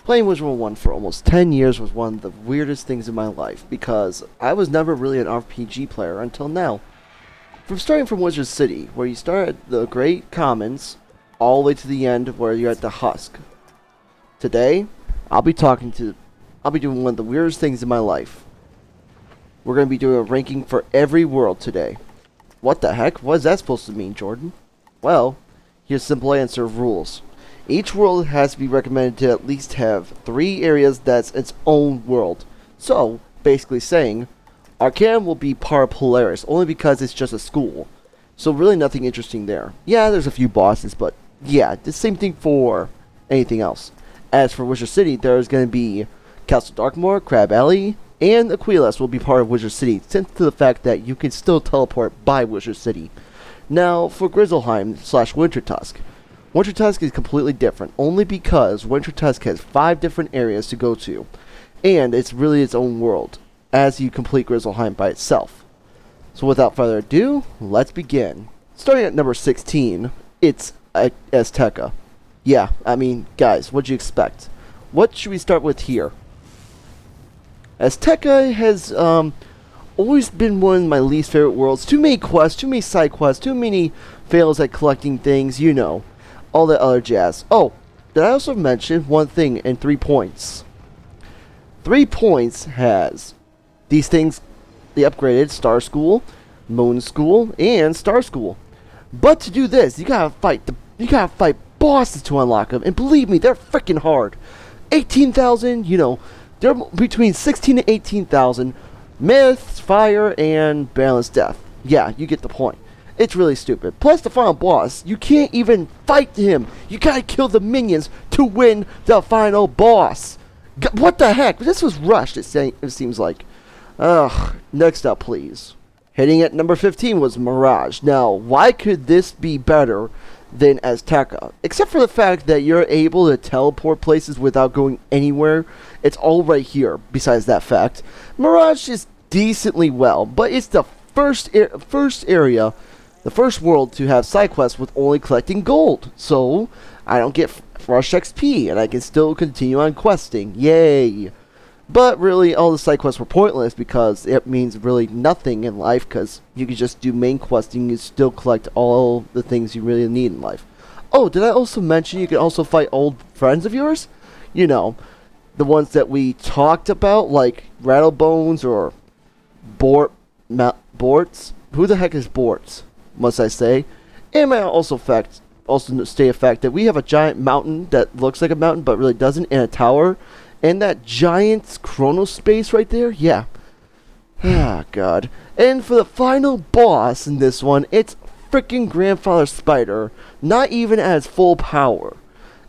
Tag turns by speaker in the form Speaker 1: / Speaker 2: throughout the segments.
Speaker 1: Playing Wizard101 for almost 10 years was one of the weirdest things in my life because I was never really an RPG player until now. From starting from Wizard City, where you start at the Great Commons, all the way to the end where you're at the Husk. Today, I'll be doing one of the weirdest things in my life. We're going to be doing a ranking for every world today. What the heck? What is that supposed to mean, Jordan? Well, here's a simple answer of rules. Each world has to be recommended to at least have 3 areas that's its own world. So, basically saying, Arcanum will be part of Polaris, only because it's just a school. So really nothing interesting there. Yeah, there's a few bosses, but yeah, the same thing for anything else. As for Wizard City, there's going to be Castle Darkmoor, Crab Alley, and Aquilas will be part of Wizard City, since to the fact that you can still teleport by Wizard City. Now, for Grizzleheim / Winter Tusk. Winter Tusk is completely different, only because Winter Tusk has 5 different areas to go to, and it's really its own world, as you complete Grizzleheim by itself. So without further ado, let's begin. Starting at number 16, it's Teka. Yeah, I mean, guys, what'd you expect? What should we start with here? Teka has always been one of my least favorite worlds. Too many quests, too many side quests, too many fails at collecting things, you know. All that other jazz. Oh, did I also mention one thing in 3 points? 3 points has these things, they upgraded Star School, Moon School, and Star School. But to do this, you gotta fight bosses to unlock them, and believe me, they're freaking hard. 18,000, you know, they're between 16 to 18,000. Myths, fire, and balanced death. Yeah, you get the point. It's really stupid. Plus the final boss, you can't even fight him. You gotta kill the minions to win the final boss. What the heck? This was rushed, it seems like. Ugh. Next up, please. Hitting at number 15 was Mirage. Now, why could this be better than Teka? Except for the fact that you're able to teleport places without going anywhere. It's all right here, besides that fact. Mirage is decently well, but it's the first area, the first world to have side quests with only collecting gold. So, I don't get fresh XP, and I can still continue on questing. Yay! But really, all the side quests were pointless because it means really nothing in life, because you can just do main questing and still collect all the things you really need in life. Oh, did I also mention you can also fight old friends of yours? You know, the ones that we talked about, like Rattlebones or Borts. Who the heck is Borts, must I say? And may I also state a fact that we have a giant mountain that looks like a mountain but really doesn't, and a tower. And that giant chrono space right there? Yeah. Ah, God. And for the final boss in this one, it's freaking Grandfather Spider. Not even at his full power.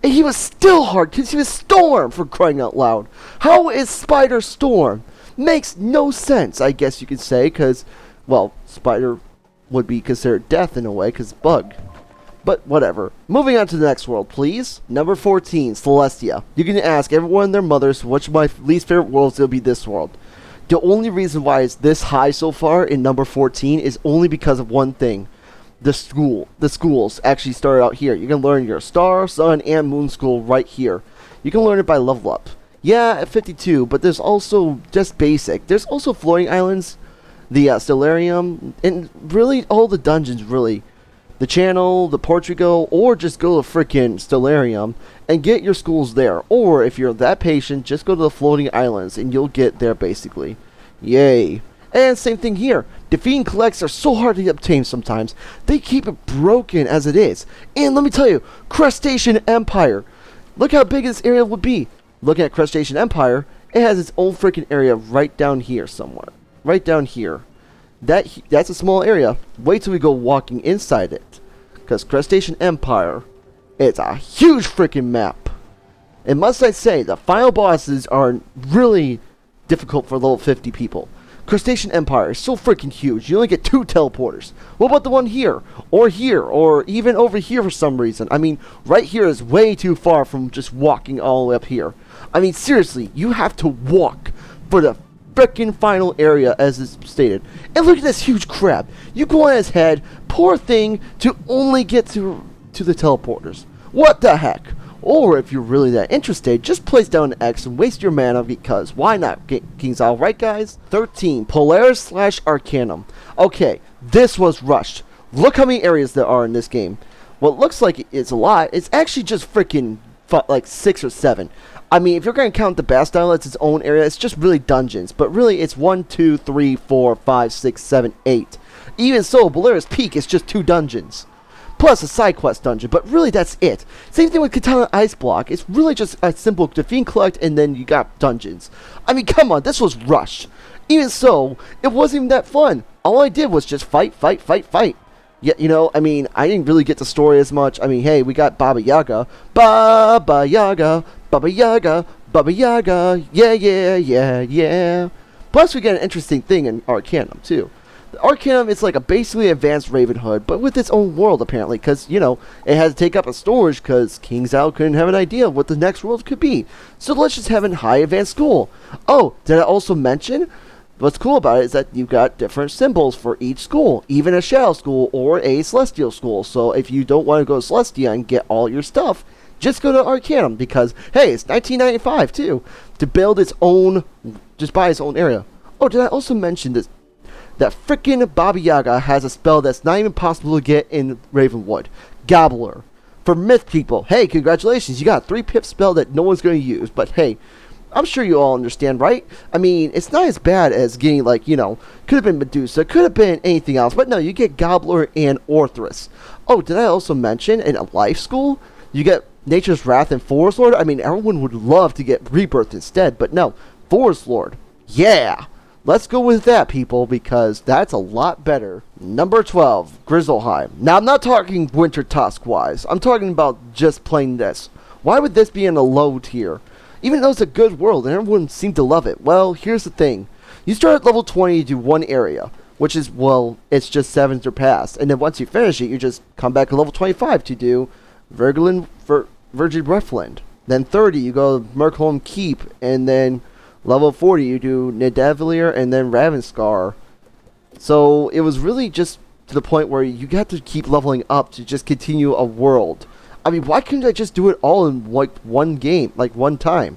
Speaker 1: And he was still hard because he was Storm, for crying out loud. How is Spider Storm? Makes no sense, I guess you could say, because, well, Spider would be considered death in a way, because bug. But whatever. Moving on to the next world, please. Number 14, Celestia. You can ask everyone and their mothers which of my least favorite worlds will be this world. The only reason why it's this high so far in number 14 is only because of one thing. The schools actually start out here. You can learn your Star, Sun, and Moon School right here. You can learn it by level up. Yeah, at 52, but there's also just basic. There's also floating islands, the Stellarium, and really all the dungeons, really. The Channel, the Portugal, or just go to frickin' Stellarium and get your schools there. Or if you're that patient, just go to the floating islands and you'll get there basically. Yay. And same thing here. Defeating collects are so hard to obtain sometimes. They keep it broken as it is. And let me tell you, Crustacean Empire. Look how big this area would be. Looking at Crustacean Empire, it has its own freaking area right down here somewhere. Right down here. That's a small area. Wait till we go walking inside it. Because Crustacean Empire, it's a huge freaking map. And must I say, the final bosses are really difficult for level 50 people. Crustacean Empire is so freaking huge. You only get 2 teleporters. What about the one here? Or even over here for some reason? I mean, right here is way too far from just walking all the way up here. I mean, seriously, you have to walk for the frickin' final area as is stated. And look at this huge crab. You go on his head, poor thing, to only get to the teleporters. What the heck? Or if you're really that interested, just place down an X and waste your mana because why not? King's Isle, right guys? 13, Polaris / Arcanum. Okay, this was rushed. Look how many areas there are in this game. What looks like it's a lot, it's actually just freaking like 6 or 7. I mean, if you're going to count the Bast Isle as its own area, it's just really dungeons. But really, it's 1, 2, 3, 4, 5, 6, 7, 8. Even so, Polaris Peak is just 2 dungeons. Plus a side quest dungeon, but really that's it. Same thing with Katana Ice Block. It's really just a simple defeat and collect, and then you got dungeons. I mean, come on, this was rushed. Even so, it wasn't even that fun. All I did was just fight. Yeah, you know, I mean, I didn't really get the story as much. I mean, hey, we got Baba Yaga. Baba Yaga, Baba Yaga, Baba Yaga. Yeah. Plus, we get an interesting thing in Arcanum, too. Arcanum is like a basically advanced Raven Hood, but with its own world, apparently, because, you know, it had to take up a storage because King's Isle couldn't have an idea of what the next world could be. So let's just have a high advanced school. Oh, did I also mention? What's cool about it is that you've got different symbols for each school, even a Shadow School or a Celestial School. So if you don't want to go to Celestia and get all your stuff, just go to Arcanum because, hey, it's 1995 too, to build its own, just buy its own area. Oh, did I also mention this? That frickin' Baba Yaga has a spell that's not even possible to get in Ravenwood. Gobbler. For Myth people, hey, congratulations, you got a 3-pip spell that no one's going to use, but hey, I'm sure you all understand, right? I mean, it's not as bad as getting, like, you know, could have been Medusa, could have been anything else, but no, you get Gobbler and Orthrus. Oh, did I also mention in a life school, you get Nature's Wrath and Forest Lord? I mean, everyone would love to get Rebirth instead, but no, Forest Lord. Yeah! Let's go with that, people, because that's a lot better. Number 12, Grizzleheim. Now, I'm not talking Winter Tusk-wise. I'm talking about just plain this. Why would this be in a low tier? Even though it's a good world and everyone seemed to love it. Well, here's the thing. You start at level 20 to do one area, which is, well, it's just 7 surpassed. And then once you finish it, you just come back to level 25 to do Virgin Breathland. Then 30, you go to Merkholm Keep, and then level 40, you do Nidavellir and then Ravenscar. So it was really just to the point where you got to keep leveling up to just continue a world. I mean, why couldn't I just do it all in like one game, like one time?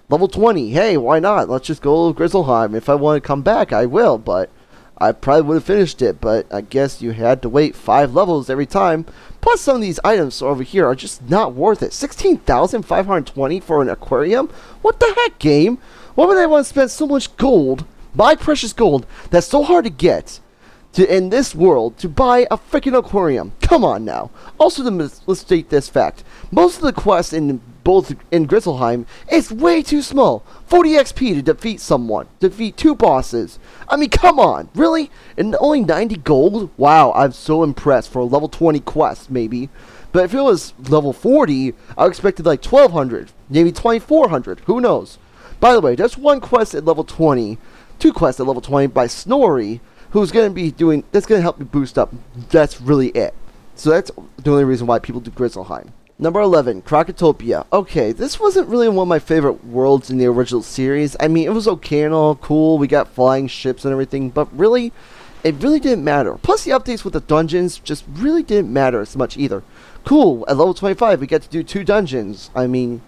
Speaker 1: Level 20, hey, why not? Let's just go to Grizzleheim. If I want to come back, I will, but I probably would have finished it, but I guess you had to wait 5 levels every time. Plus, some of these items over here are just not worth it. 16,520 for an aquarium? What the heck, game? Why would I want to spend so much gold, my precious gold, that's so hard to get in this world to buy a freaking aquarium? Come on now. Also, let's state this fact. Most of the quests in Grizzleheim is way too small. 40 XP to defeat someone. Defeat 2 bosses. I mean, come on. Really? And only 90 gold? Wow, I'm so impressed for a level 20 quest, maybe. But if it was level 40, I expected like 1,200. Maybe 2,400. Who knows? By the way, there's one quest at level 20, 2 quests at level 20 by Snorri, who's going to be doing, that's going to help me boost up. That's really it. So that's the only reason why people do Grizzleheim. Number 11, Crocotopia. Okay, this wasn't really one of my favorite worlds in the original series. I mean, it was okay and all, cool, we got flying ships and everything, but really, it really didn't matter. Plus the updates with the dungeons just really didn't matter as much either. Cool, at level 25 we get to do 2 dungeons. I mean,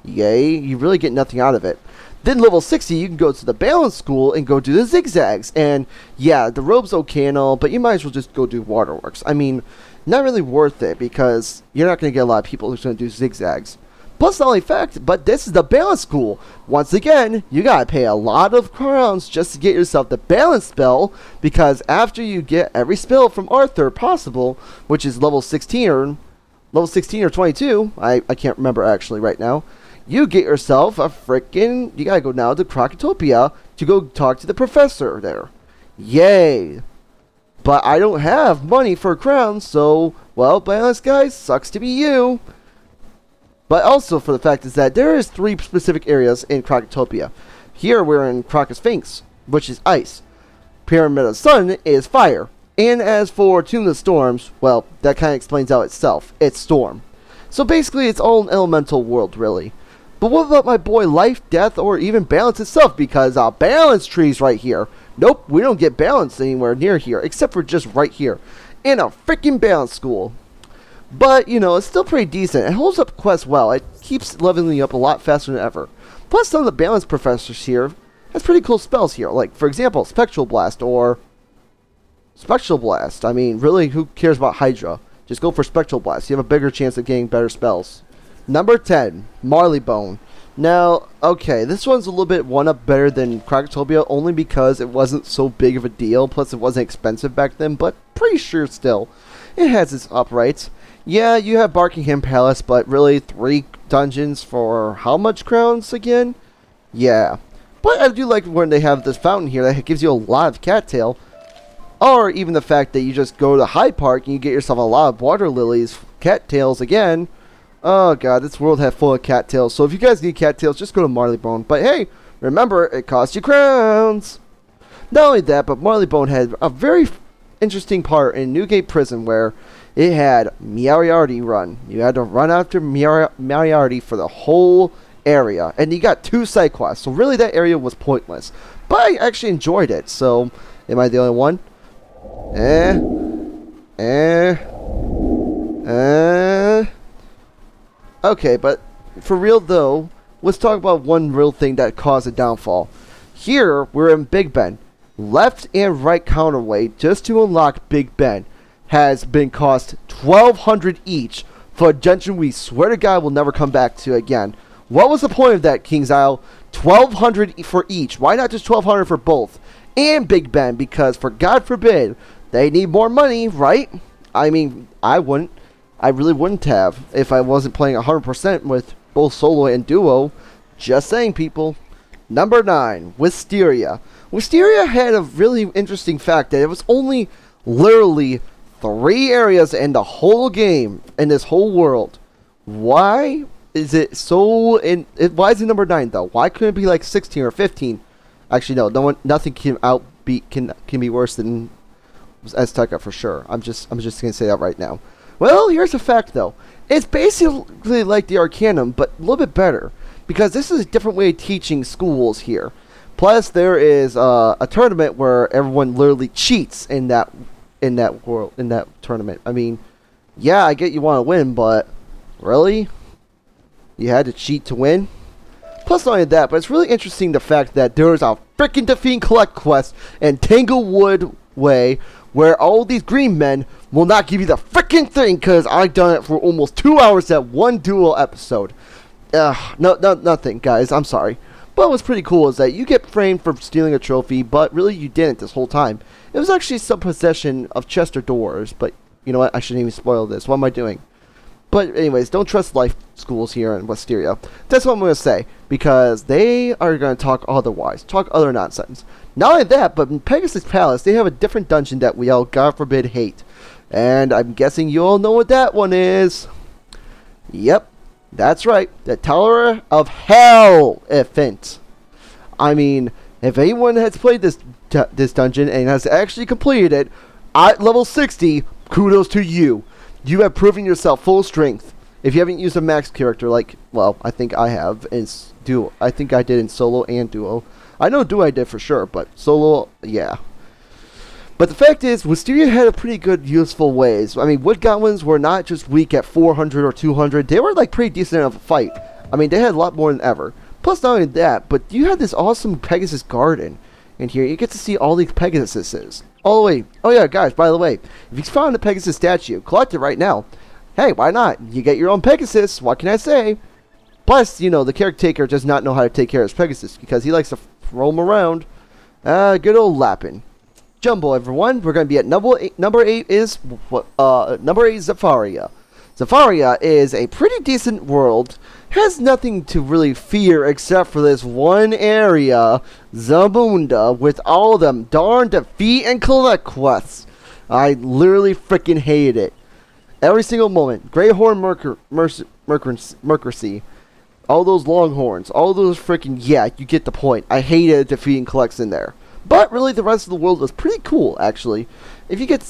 Speaker 1: yay, you really get nothing out of it. Then level 60, you can go to the balance school and go do the zigzags. And yeah, the robe's okay and all, but you might as well just go do waterworks. I mean, not really worth it because you're not going to get a lot of people who's going to do zigzags. Plus, not only fact, but this is the balance school. Once again, you got to pay a lot of crowns just to get yourself the balance spell, because after you get every spell from Arthur possible, which is level 16 or 22, I can't remember actually right now, you get yourself a frickin', you gotta go now to Crocotopia to go talk to the professor there. Yay! But I don't have money for a crown, so, well, balance guys, sucks to be you. But also for the fact is that there is 3 specific areas in Crocotopia. Here we're in Crocosphinx, which is ice. Pyramid of the Sun is fire. And as for Tomb of the Storms, well, that kind of explains out itself. It's storm. So basically it's all an elemental world, really. But what about my boy Life, Death, or even Balance itself? Because balance tree's right here. Nope, we don't get balance anywhere near here, except for just right here. In a freaking balance school. But, you know, it's still pretty decent. It holds up quests well. It keeps leveling you up a lot faster than ever. Plus, some of the balance professors here has pretty cool spells here. Like, for example, Spectral Blast or Spectral Blast. I mean, really, who cares about Hydra? Just go for Spectral Blast. You have a bigger chance of getting better spells. Number 10, Marleybone. Now, okay, this one's a little bit one-up better than Crocotopia only because it wasn't so big of a deal. Plus, it wasn't expensive back then, but pretty sure still. It has its uprights. Yeah, you have Buckingham Palace, but really 3 dungeons for how much crowns again? Yeah. But I do like when they have this fountain here that gives you a lot of cattail. Or even the fact that you just go to Hyde Park and you get yourself a lot of water lilies, cattails again. Oh god, this world had full of cattails. So if you guys need cattails, just go to Marleybone. But hey, remember, it costs you crowns. Not only that, but Marleybone had a very interesting part in Newgate Prison where it had Moriarty run. You had to run after Moriarty for the whole area. And you got 2 side quests. So really that area was pointless. But I actually enjoyed it. So, am I the only one? Okay, but for real though, let's talk about one real thing that caused a downfall. Here, we're in Big Ben. Left and right counterweight, just to unlock Big Ben, has been cost 1,200 each for a dungeon we swear to God will never come back to again. What was the point of that, King's Isle? 1,200 for each. Why not just 1,200 for both? And Big Ben, because for God forbid, they need more money, right? I mean, I wouldn't. I really wouldn't have if I wasn't playing 100% with both solo and duo. Just saying, people. Number 9, Wisteria. Wisteria had a really interesting fact that it was only literally 3 areas in the whole game, in this whole world. Why is it so... why is it number 9, though? Why couldn't it be like 16 or 15? Actually, no. Nothing can can be worse than Teka for sure. I'm just going to say that right now. Well, here's the fact, though. It's basically like the Arcanum, but a little bit better. Because this is a different way of teaching schools here. Plus, there is a tournament where everyone literally cheats in that tournament. I mean, yeah, I get you want to win, but really? You had to cheat to win? Plus, not only that, but it's really interesting the fact that there is a freaking Defeat and Collect quest in Tanglewood Way where all these green men will not give you the freaking thing because I've done it for almost 2 hours that one duel episode. Nothing, guys. I'm sorry. But what's pretty cool is that you get framed for stealing a trophy, but really you didn't this whole time. It was actually some possession of chest or doors, but you know what? I shouldn't even spoil this. What am I doing? But anyways, don't trust life schools here in Wisteria. That's what I'm going to say, because they are going to talk otherwise, talk other nonsense. Not only that, but in Pegasus Palace, they have a different dungeon that we all, God forbid, hate. And I'm guessing you all know what that one is. Yep, that's right, the Tower of Hell event. I mean, if anyone has played this dungeon and has actually completed it at level 60, kudos to you. You have proven yourself full strength. If you haven't used a max character, like, well, I think I have in duo. I think I did in solo and duo. I know duo I did for sure, but solo, yeah. But the fact is, Wisteria had a pretty good useful ways. I mean, Wood Goblins were not just weak at 400 or 200. They were like pretty decent of a fight. I mean, they had a lot more than ever. Plus, not only that, but you had this awesome Pegasus Garden in here. You get to see all these Pegasuses. All the way. Oh yeah, guys, by the way, if you found a Pegasus statue, collect it right now. Hey, why not? You get your own Pegasus. What can I say? Plus, you know, the caretaker does not know how to take care of his Pegasus because he likes to roam around. Good old Lappin. Jumbo, everyone. We're going to be at number 8 is Zepharia. Zepharia is a pretty decent world. Has nothing to really fear except for this one area, Zamunda, with all them darn defeat and collect quests. I literally freaking hated it. Every single moment. Greyhorn Mercury. All those longhorns. All those freaking... Yeah, you get the point. I hated defeat and collects in there. But really, the rest of the world was pretty cool, actually. If you get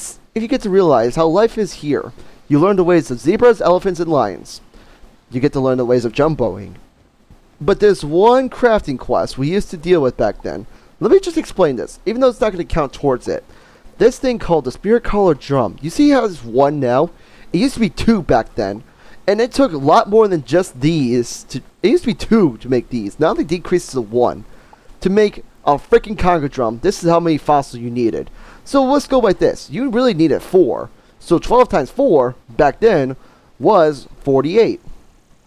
Speaker 1: to realize how life is here, you learn the ways of zebras, elephants, and lions. You get to learn the ways of jumboing. But there's one crafting quest we used to deal with back then. Let me just explain this, even though it's not going to count towards it. This thing called the Spirit Collar Drum. You see how it's 1 now? It used to be 2 back then. And it took a lot more than just these. It used to be 2 to make these. Now they decreased to 1 to make a freaking conga drum. This is how many fossils you needed. So let's go by this. You really needed 4. So 12 times 4 back then was 48.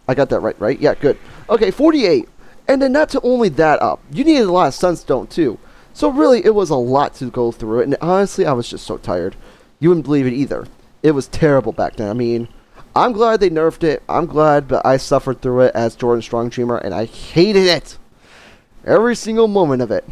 Speaker 1: I got that right? Yeah, good. Okay, 48. And then not to only that up, you needed a lot of sunstone too. So really, it was a lot to go through. And honestly, I was just so tired. You wouldn't believe it either. It was terrible back then. I mean, I'm glad they nerfed it. I'm glad, but I suffered through it as Jordan Strong Dreamer, and I hated it. Every single moment of it.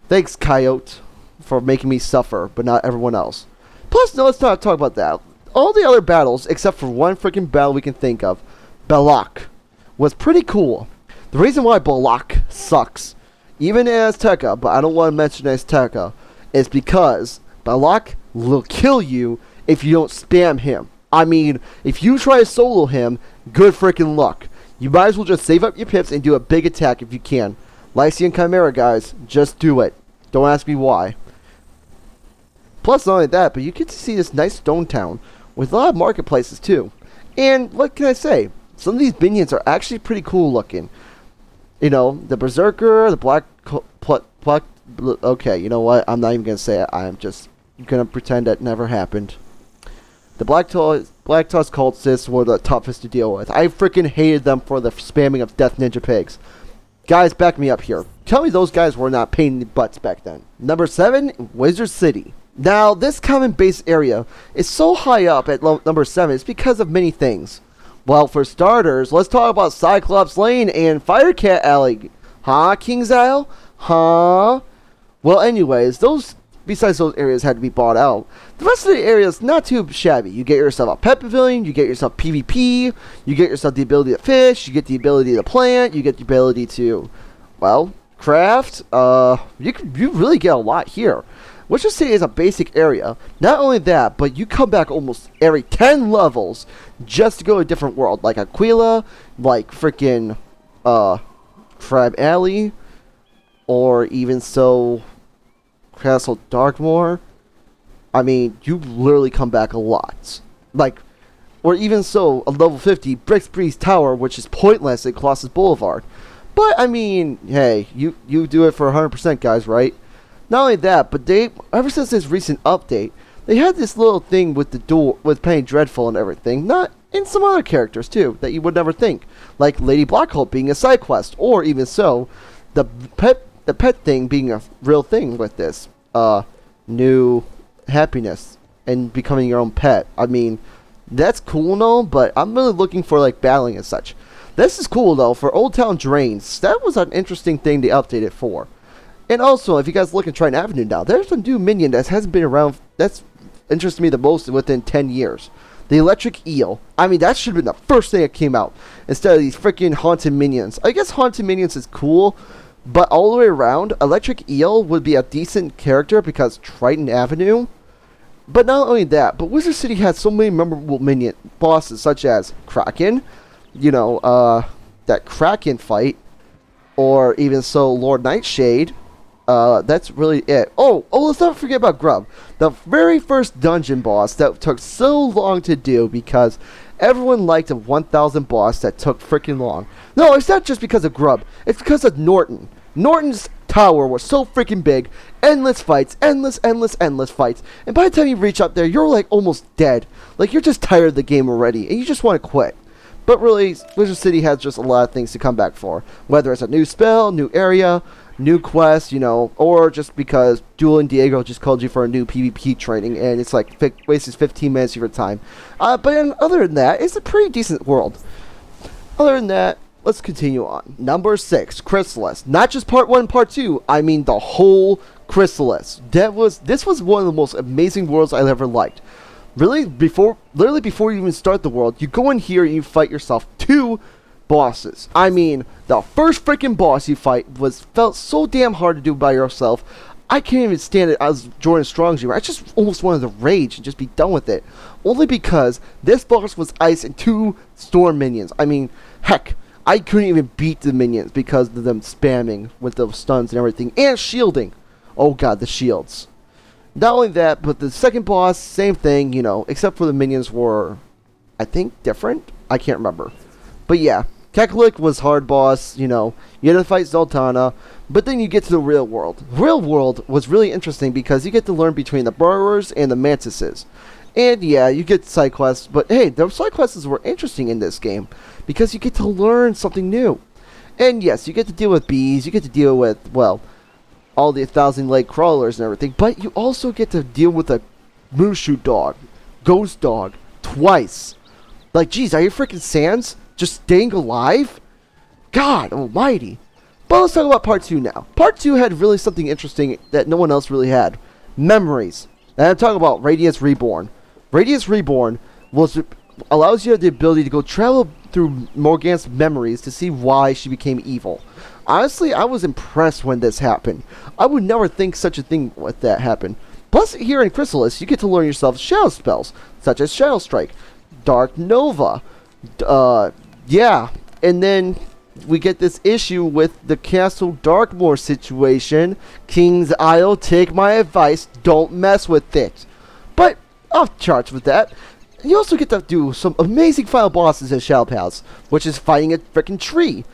Speaker 1: Thanks, Coyote, for making me suffer, but not everyone else. Plus, no, let's not talk about that. All the other battles, except for one freaking battle we can think of, Belloc, was pretty cool. The reason why Belloc sucks, even as Teka, but I don't want to mention as Teka, is because Belloc will kill you if you don't spam him. I mean, if you try to solo him, good freaking luck. You might as well just save up your pips and do a big attack if you can. Lycian Chimera, guys, just do it. Don't ask me why. Plus, not only that, but you get to see this nice stone town with a lot of marketplaces too. And what can I say? Some of these minions are actually pretty cool looking. You know, the Berserker, the Black... Okay, you know what? I'm not even going to say it. I'm just going to pretend that never happened. The Black Tusk cultists were the toughest to deal with. I freaking hated them for the spamming of Death Ninja Pigs. Guys, back me up here. Tell me those guys were not pain in the butts back then. Number 7, Wizard City. Now, this common base area is so high up at number 7. It's because of many things. Well, for starters, let's talk about Cyclops Lane and Firecat Alley. Huh, King's Isle? Huh? Well, anyways, besides those areas had to be bought out. The rest of the area is not too shabby. You get yourself a pet pavilion, you get yourself PvP, you get yourself the ability to fish, you get the ability to plant, you get the ability to, well, craft. You really get a lot here. Wizard City is a basic area. Not only that, but you come back almost every 10 levels just to go to a different world. Like Aquila, like freaking Crab Alley, or even so Castle Darkmoor. I mean, you literally come back a lot. Like, or even so, a level 50 Bricks Breeze Tower, which is pointless at Colossus Boulevard. But, I mean, hey, you do it for 100%, guys, right? Not only that, but ever since this recent update, they had this little thing with the duel, with Penny Dreadful and everything, and some other characters, too, that you would never think. Like Lady Blackholt being a side quest, or even so, the pet thing being a real thing with this, new happiness and becoming your own pet. I mean, that's cool and all, but I'm really looking for, like, battling and such. This is cool, though, for Old Town Drains. That was an interesting thing to update it for. And also, if you guys look at Triton Avenue now, there's a new minion that hasn't been around, that's interested me the most within 10 years. The Electric Eel. I mean, that should have been the first thing that came out, instead of these freaking Haunted Minions. I guess Haunted Minions is cool, but all the way around, Electric Eel would be a decent character because Triton Avenue. But not only that, but Wizard City has so many memorable minion bosses, such as Kraken, you know, that Kraken fight, or even so Lord Nightshade. That's really it. Oh, let's not forget about Grub. The very first dungeon boss that took so long to do because everyone liked a 1000 boss that took freaking long. No, it's not just because of Grub. It's because of Norton. Norton's tower was so freaking big. Endless fights. Endless fights. And by the time you reach up there, you're like almost dead. Like you're just tired of the game already. And you just want to quit. But really, Wizard City has just a lot of things to come back for. Whether it's a new spell, new area, new quest, you know, or just because Duel and Diego just called you for a new PvP training, and it's like wastes 15 minutes of your time. But other than that, it's a pretty decent world. Other than that, let's continue on. Number 6, Chrysalis. Not just part 1 and part 2, I mean the whole Chrysalis. This was one of the most amazing worlds I ever liked. Literally before you even start the world, you go in here and you fight yourself 2 bosses. I mean, the first freaking boss you fight felt so damn hard to do by yourself. I can't even stand it as Jordan Strong's Dreamer. I just almost wanted to rage and just be done with it. Only because this boss was ice and 2 storm minions. I mean, heck, I couldn't even beat the minions because of them spamming with those stuns and everything. And shielding. Oh god, the shields. Not only that, but the second boss, same thing, you know, except for the minions were I think, different. I can't remember. But yeah, Keklik was hard boss, you know. You had to fight Zoltana, but then you get to the real world. Real world was really interesting because you get to learn between the burrowers and the mantises. And yeah, you get side quests, but hey, those side quests were interesting in this game because you get to learn something new. And yes, you get to deal with bees, you get to deal with, well, all the 1,000-leg crawlers and everything, but you also get to deal with a Mushu dog, ghost dog, twice. Like, geez, are you freaking Sans just staying alive? God almighty. But let's talk about part 2 now. Part 2 had really something interesting that no one else really had. Memories. And I'm talking about Radiance Reborn. Radiance Reborn allows you the ability to go travel through Morgana's memories to see why she became evil. Honestly, I was impressed when this happened. I would never think such a thing with that happened. Plus, here in Chrysalis, you get to learn yourself shadow spells, such as Shadow Strike, Dark Nova, yeah, and then we get this issue with the Castle Darkmoor situation. King's Isle, take my advice, don't mess with it. But, off charts with that. You also get to do some amazing final bosses in Shadow Palace, which is fighting a freaking tree,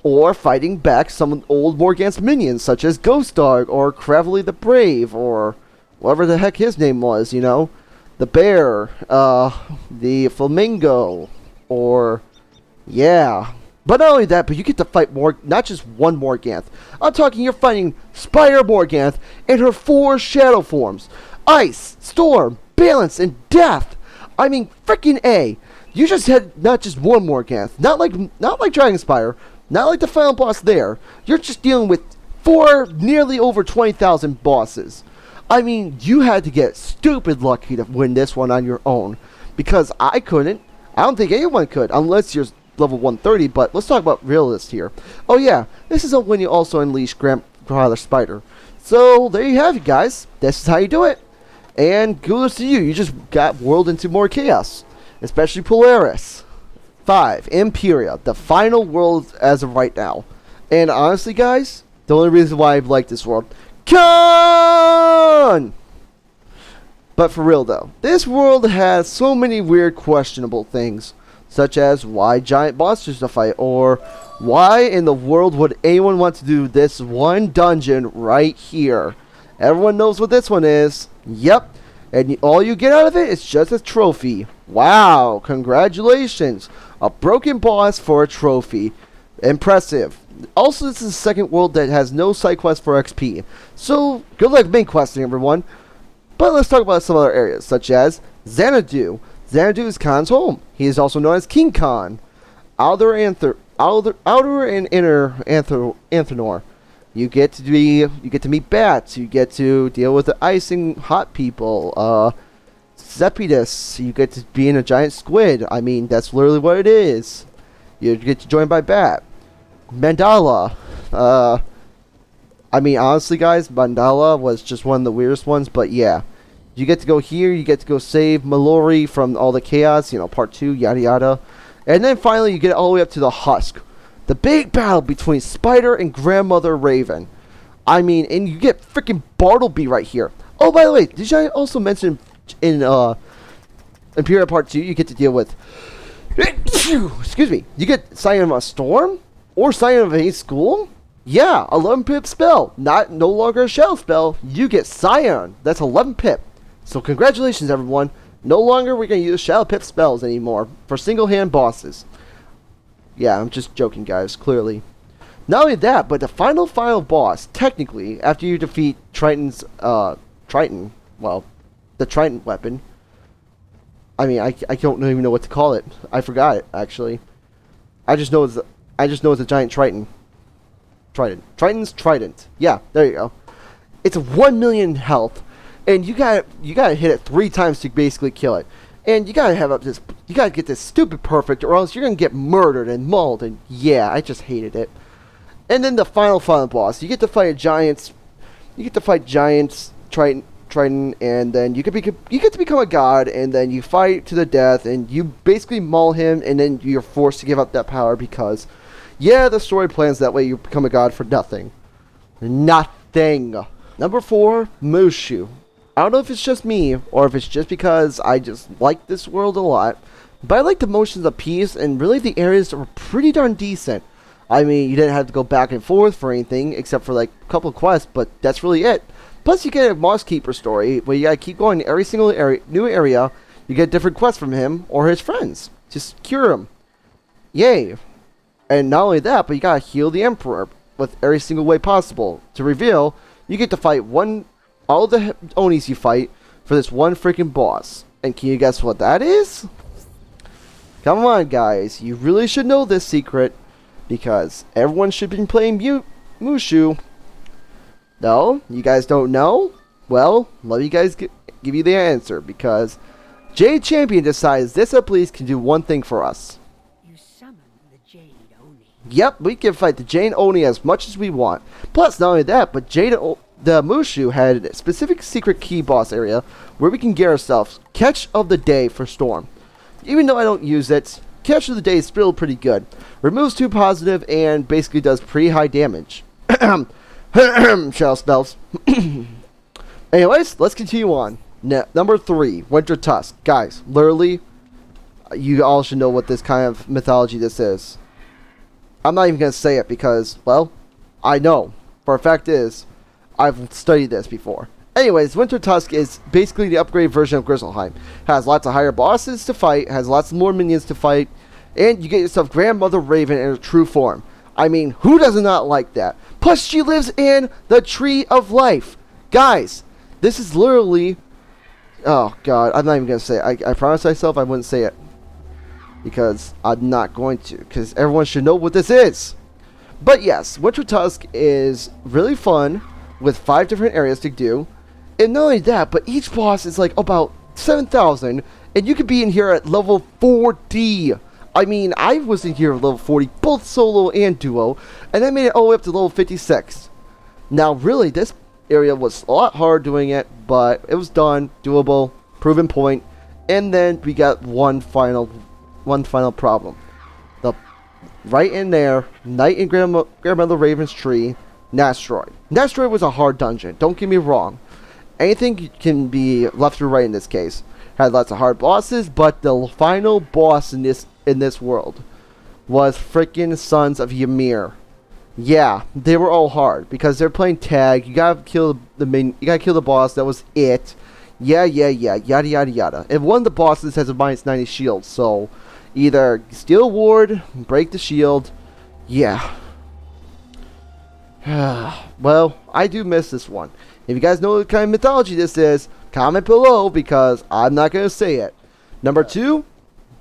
Speaker 1: or fighting back some old Morgana's minions, such as Ghost Dog, or Cravely the Brave, or whatever the heck his name was, you know. The bear, the flamingo, or, yeah. But not only that, but you get to fight not just one Morganath. I'm talking you're fighting Spire Morganath in her 4 shadow forms. Ice, Storm, Balance, and Death. I mean, freaking A. You just had not just one Morganath. Not like Dragonspire. Not like the final boss there. You're just dealing with 4 nearly over 20,000 bosses. I mean, you had to get stupid lucky to win this one on your own. Because I couldn't. I don't think anyone could. Unless you're level 130. But let's talk about realist here. Oh yeah. This is when you also unleash Grandfather Spider. So, there you have it, guys. This is how you do it. And kudos to you. You just got whirled into more chaos. Especially Polaris. 5. Imperial. The final world as of right now. And honestly, guys, the only reason why I've liked this world. Con! But for real though, this world has so many weird questionable things, such as why giant monsters to fight, or why in the world would anyone want to do this one dungeon right here? Everyone knows what this one is. Yep. And all you get out of it is just a trophy. Wow, congratulations. A broken boss for a trophy. Impressive. Also, this is the second world that has no side quest for XP. So, good luck main questing, everyone. But let's talk about some other areas, such as Xanadu. Xanadu is Khan's home. He is also known as King Khan. Outer and Inner Anthenor. You get to meet bats. You get to deal with the ice and hot people. Zepidus. You get to be in a giant squid. I mean, that's literally what it is. You get to join by bat. Mandala. I mean, honestly, guys, Mandala was just one of the weirdest ones, but yeah. You get to go here, you get to go save Mallory from all the chaos, you know, part 2, yada yada. And then finally, you get all the way up to the Husk. The big battle between Spider and Grandmother Raven. I mean, and you get freaking Bartleby right here. Oh, by the way, did I also mention in Imperial Part 2, you get to deal with... excuse me. You get Scion of a Storm? Or Scion of a School? Yeah, 11 pip spell. No longer a shell spell. You get Scion. That's 11 pip. So congratulations, everyone. No longer we're going to use shadow pip spells anymore for single-hand bosses. Yeah, I'm just joking, guys, clearly. Not only that, but the final boss, technically, after you defeat Triton's, the Triton weapon. I mean, I don't even know what to call it. I forgot it, actually. I just know it's a giant Triton. Triton's Trident. Yeah, there you go. It's 1 million health. And you gotta hit it 3 times to basically kill it. And you gotta get this stupid perfect, or else you're gonna get murdered and mauled. And yeah, I just hated it. And then the final boss, you get to fight giants. You get to fight giants, Triton, and then you get to become a god, and then you fight to the death, and you basically maul him, and then you're forced to give up that power because, yeah, the story plans that way you become a god for nothing. Nothing. Number 4, Mushu. I don't know if it's just me, or if it's just because I just like this world a lot, But I like the motions of peace, and really the areas were pretty darn decent. I mean, you didn't have to go back and forth for anything, except for like a couple of quests, but that's really it. Plus, you get a Moss Keeper story, where you gotta keep going to every single new area, you get different quests from him or his friends. Just cure them. Yay. And not only that, but you gotta heal the Emperor with every single way possible. To reveal, you get to fight all the Onis you fight for this one freaking boss. And can you guess what that is? Come on, guys. You really should know this secret, because everyone should be playing Mushu. No? You guys don't know? Well, let me guys give you the answer, because Jade Champion decides this Please can do one thing for us.
Speaker 2: You summon the Jade Oni.
Speaker 1: Yep, we can fight the Jade Oni as much as we want. Plus, not only that, but the Mushu had a specific secret key boss area where we can get ourselves Catch of the Day for Storm. Even though I don't use it, Catch of the Day is still pretty good. Removes 2 positive and basically does pretty high damage. Shell spells. Anyways, let's continue on. Number 3, Winter Tusk. Guys, literally, you all should know what this kind of mythology this is. I'm not even going to say it because, well, I know. For a fact is, I've studied this before. Anyways, Winter Tusk is basically the upgraded version of Grizzleheim. Has lots of higher bosses to fight, has lots more minions to fight, and you get yourself Grandmother Raven in her true form. I mean, who does not like that? Plus, she lives in the Tree of Life. Guys, this is literally... Oh, God, I'm not even going to say it. I promised myself I wouldn't say it. Because I'm not going to. Because everyone should know what this is. But yes, Winter Tusk is really fun with 5 different areas to do. And not only that, but each boss is like about 7,000, and you could be in here at level 40. I mean, I was in here at level 40, both solo and duo, and I made it all the way up to level 56. Now, really, this area was a lot hard doing it, but it was done, doable, proven point, and then we got one final problem. Right in there, Night in Grandmother Raven's tree, Nastroid. Nastroid was a hard dungeon, don't get me wrong. Anything can be left or right in this case. Had lots of hard bosses, but the final boss in this world was freaking Sons of Ymir. Yeah, they were all hard because they're playing tag. You gotta kill you gotta kill the boss. That was it. Yeah, yada yada yada. And one of the bosses has a -90 shield, so either steal a ward, break the shield. Yeah. Well, I do miss this one. If you guys know what kind of mythology this is, comment below because I'm not going to say it. Number 2,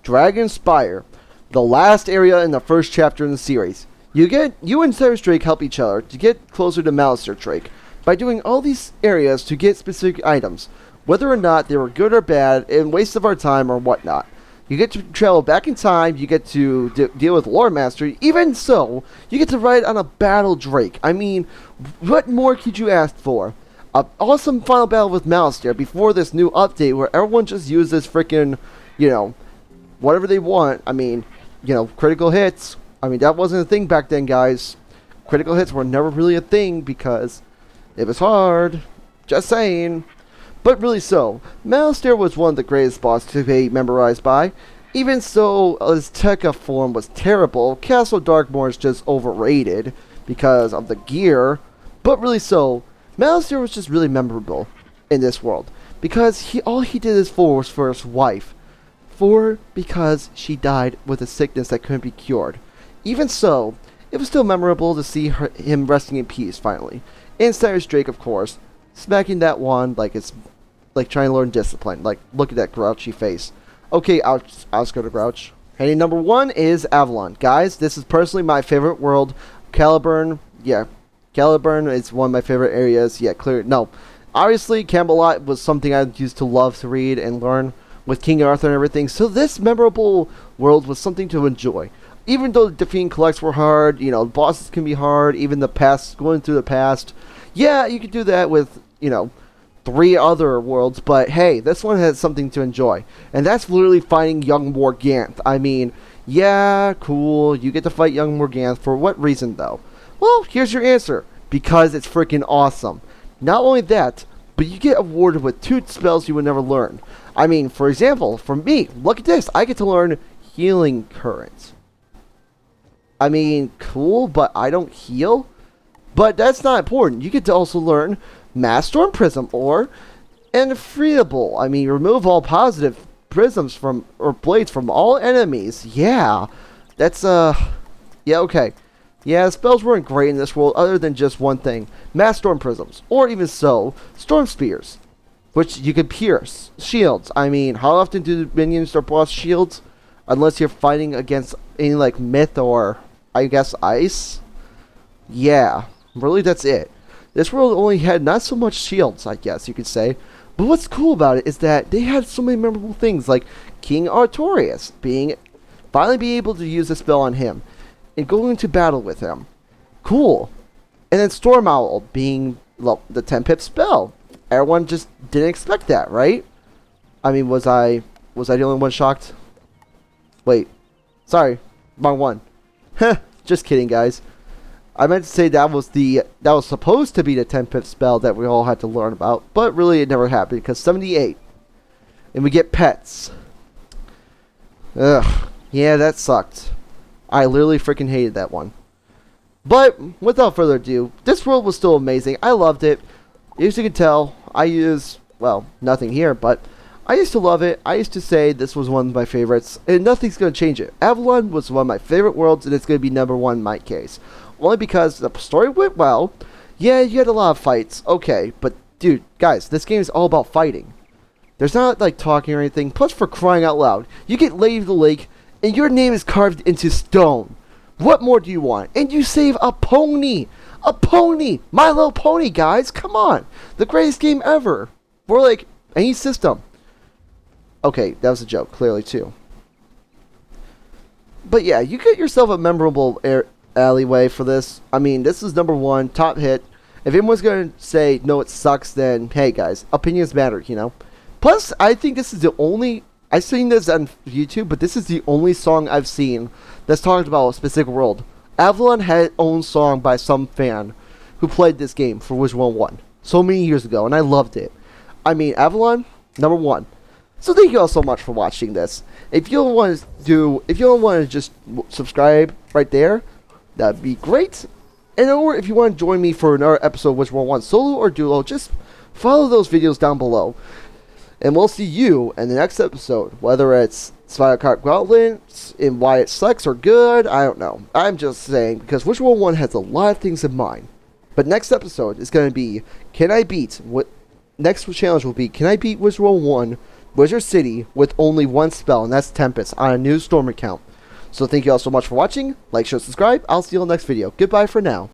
Speaker 1: Dragon Spire. The last area in the first chapter in the series. You and Cyrus Drake help each other to get closer to Malister Drake by doing all these areas to get specific items, whether or not they were good or bad, and waste of our time or whatnot. You get to travel back in time, you get to deal with Lore Mastery, even so, you get to ride on a battle Drake. I mean, what more could you ask for? An awesome final battle with Malister before this new update where everyone just uses freaking, whatever they want. I mean, critical hits. I mean, that wasn't a thing back then, guys. Critical hits were never really a thing because it was hard. Just saying. But really so, Malister was one of the greatest bosses to be memorized by. Even so, his Teka form was terrible, Castle Darkmoor is just overrated because of the gear. But really so, Malister was just really memorable in this world. Because all he did this for was for his wife. Because she died with a sickness that couldn't be cured. Even so, it was still memorable to see him resting in peace finally. And Cyrus Drake, of course, smacking that wand like it's like trying to learn discipline. Like, look at that grouchy face. Okay, I'll go to Grouch. Heading number 1 is Avalon. Guys, this is personally my favorite world. Caliburn, yeah. Caliburn is one of my favorite areas. Yeah, clear. No. Obviously, Camelot was something I used to love to read and learn with King Arthur and everything. So this memorable world was something to enjoy. Even though the defeating collects were hard, bosses can be hard, even the past, going through the past. Yeah, you could do that with, 3 other worlds, but hey, this one has something to enjoy. And that's literally fighting young Morganth. I mean, yeah, cool, you get to fight young Morganth. For what reason, though? Well, here's your answer. Because it's freaking awesome. Not only that, but you get awarded with 2 spells you would never learn. I mean, for example, for me, look at this. I get to learn Healing Current. I mean, cool, but I don't heal. But that's not important. You get to also learn Mass Storm Prism or Enfriable. I mean, remove all positive prisms from or blades from all enemies. Yeah, that's yeah, okay. Yeah, spells weren't great in this world other than just one thing. Mass Storm Prisms. Or even so, Storm Spears. Which you could pierce. Shields. I mean, how often do the minions or boss shields? Unless you're fighting against any like myth or, I guess, ice? Yeah, really that's it. This world only had not so much shields, I guess you could say. But what's cool about it is that they had so many memorable things like King Artorias finally being able to use a spell on him and going into battle with him. Cool. And then Storm Owl being the 10-pip spell. Everyone just didn't expect that, right? I mean, was I the only one shocked? Wait. Sorry. Wrong one. Just kidding, guys. I meant to say that was supposed to be the 10-pip spell that we all had to learn about, but really it never happened because 78. And we get pets. Ugh. Yeah, that sucked. I literally freaking hated that one. But without further ado, this world was still amazing. I loved it. As you can tell, I use, well, nothing here, but I used to love it. I used to say this was one of my favorites, and nothing's going to change it. Avalon was one of my favorite worlds, and it's going to be #1 in my case. Only because the story went well. Yeah, you had a lot of fights. Okay, but dude, guys, this game is all about fighting. There's not like talking or anything. Plus, for crying out loud, you get Lady of the Lake, and your name is carved into stone. What more do you want? And you save a pony. A pony! My Little Pony, guys! Come on! The greatest game ever! For, like, any system. Okay, that was a joke, clearly, too. But yeah, you get yourself a memorable alleyway for this. I mean, this is #1, top hit. If anyone's going to say, no, it sucks, then, hey, guys, opinions matter, you know? Plus, I think this is the only... I've seen this on YouTube, but this is the only song I've seen that's talked about a specific world. Avalon had its own song by some fan who played this game for Wizard101 so many years ago, and I loved it. I mean, Avalon, #1. So thank you all so much for watching this. If you don't want to just subscribe right there, that'd be great. And or if you want to join me for another episode of Wizard101 solo or duo, just follow those videos down below. And we'll see you in the next episode, whether it's Spire Gauntlets and why it sucks or good, I don't know. I'm just saying, because Wizard101 has a lot of things in mind. But next episode is going to be, next challenge will be, can I beat Wizard101 Wizard City with only one spell, and that's Tempest, on a new storm account. So thank you all so much for watching. Like, share, subscribe. I'll see you in the next video. Goodbye for now.